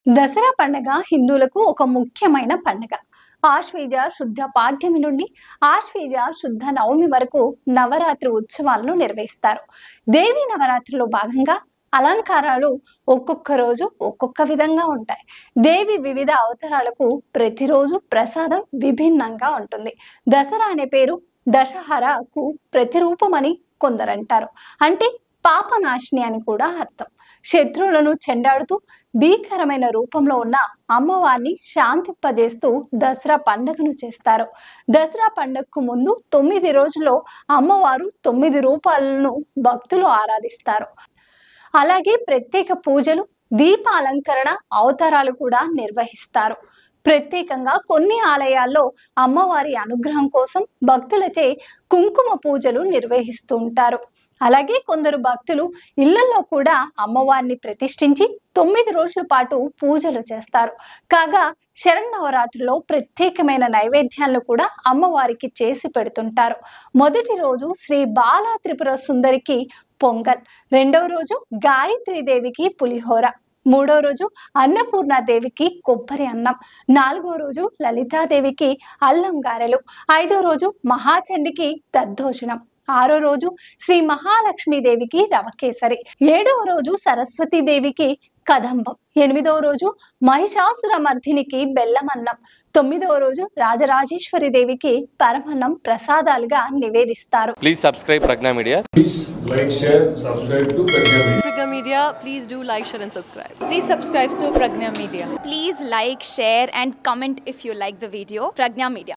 దసరా పండుగ హిందువులకు ఒక ముఖ్యమైన పండుగ. ఆశ్వీజ శుద్ధ పాడ్యమి నుండి ఆశ్వీజ శుద్ధ నవమి వరకు నవరాత్రి ఉత్సవాలను నిర్వహిస్తారు. దేవి నవరాత్రిలో భాగంగా అలంకారాలు ఒక్కొక్క రోజు ఒక్కొక్క విధంగా ఉంటాయి. దేవి వివిధ అవతారాలకు ప్రతిరోజు ప్రసాదం విభిన్నంగా ఉంటుంది. దసరా అనే పేరు దశహరకు ప్రతిరూపమని కొందరంటారు. అంటే పాపనాశిని అని కూడా అర్థం. శత్రువులను చెండాడుతూ భీకరమైన రూపంలో ఉన్న అమ్మవారిని శాంతింపజేస్తూ దసరా పండుగను చేస్తారు. దసరా పండుగకు ముందు 9 రోజుల్లో అమ్మవారు 9 రూపాలను భక్తులు ఆరాధిస్తారు. అలాగే ప్రత్యేక పూజలు, దీపాలంకరణ, అవతారాలు కూడా నిర్వహిస్తారు. ప్రత్యేకంగా కొన్ని ఆలయాల్లో అమ్మవారి అనుగ్రహం కోసం భక్తులచే కుంకుమ పూజలు నిర్వహిస్తూ ఉంటారు. అలాగే కొందరు భక్తులు ఇళ్లలో కూడా అమ్మవారిని ప్రతిష్ఠించి 9 రోజుల పాటు పూజలు చేస్తారు. కాగా శరన్నవరాత్రిలో ప్రత్యేకమైన నైవేద్యాలను కూడా అమ్మవారికి చేసి పెడుతుంటారు. మొదటి రోజు శ్రీ బాలా త్రిపుర సుందరికి పొంగల్, రెండవ రోజు గాయత్రీ దేవికి పులిహోర, మూడో రోజు అన్నపూర్ణాదేవికి కొబ్బరి అన్నం, నాలుగో రోజు లలితాదేవికి అల్లం గారెలు, ఐదో రోజు మహాచండికి దద్దోజనం, ఆరో రోజు శ్రీ మహాలక్ష్మీదేవికి రవకేసరి, ఏడవ రోజు సరస్వతీదేవికి కదంబం, ఎనిమిదవ రోజు మహిషాసుర మర్దినికి బెల్లమన్నం, తొమ్మిదవ రోజు రాజరాజేశ్వరి దేవికి పరమన్నం ప్రసాదాలుగా నివేదిస్తారు. Please subscribe Pragna media. Please like, share, subscribe to Pragna Media. Pragna Media, please do like, share and subscribe. Please subscribe to Pragna Media. Please like, share and comment if you like the video. Pragna Media.